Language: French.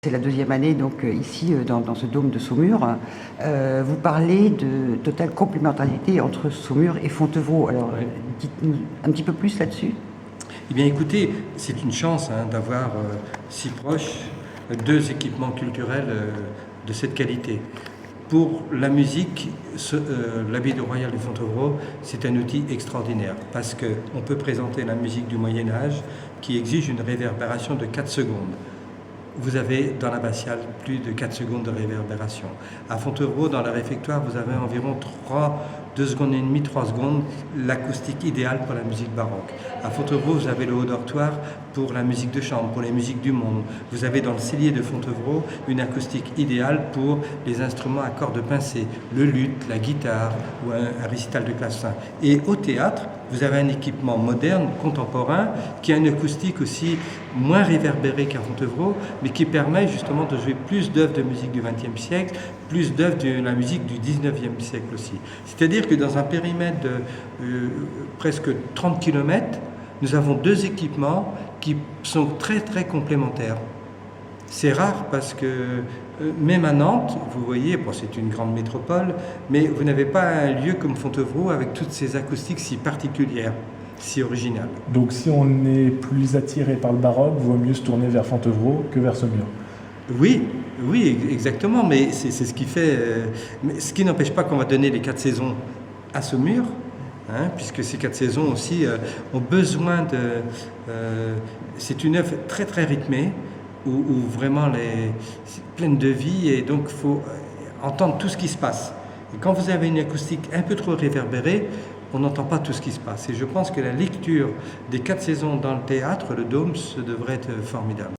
C'est la deuxième année donc ici dans ce dôme de Saumur. Vous parlez de totale complémentarité entre Saumur et Fontevraud. Alors Oui. dites-nous un petit peu plus là-dessus. Eh bien écoutez, c'est une chance d'avoir si proche deux équipements culturels de cette qualité. Pour la musique, l'Abbaye royale de Fontevraud, c'est un outil extraordinaire parce qu'on peut présenter la musique du Moyen-Âge qui exige une réverbération de 4 secondes. Vous avez dans l'abbatiale plus de 4 secondes de réverbération. À Fontevraud, dans le réfectoire, vous avez environ 2 secondes et demie, 3 secondes, l'acoustique idéale pour la musique baroque. À Fontevraud, vous avez le haut dortoir pour la musique de chambre, pour les musiques du monde. Vous avez dans le cellier de Fontevraud une acoustique idéale pour les instruments à cordes pincées, le luth, la guitare ou un récital de clavecin. Et au théâtre, vous avez un équipement moderne, contemporain, qui a une acoustique aussi moins réverbérée qu'à Fontevraud, mais qui permet justement de jouer plus d'œuvres de musique du XXe siècle, plus d'œuvres de la musique du XIXe siècle aussi. C'est-à-dire que dans un périmètre de presque 30 km, nous avons deux équipements qui sont très très complémentaires. C'est rare parce que même à Nantes, vous voyez, bon, c'est une grande métropole, mais vous n'avez pas un lieu comme Fontevraud avec toutes ces acoustiques si particulières, si originales. Donc si on est plus attiré par le baroque, il vaut mieux se tourner vers Fontevraud que vers Saumur. Oui, oui, exactement, mais c'est ce qui fait... mais ce qui n'empêche pas qu'on va donner les 4 saisons à Saumur, puisque ces 4 saisons aussi ont besoin de... c'est une œuvre très très rythmée, où vraiment c'est pleine de vie, et donc il faut entendre tout ce qui se passe. Et quand vous avez une acoustique un peu trop réverbérée, on n'entend pas tout ce qui se passe. Et je pense que la lecture des 4 saisons dans le théâtre, le Dôme, ce devrait être formidable.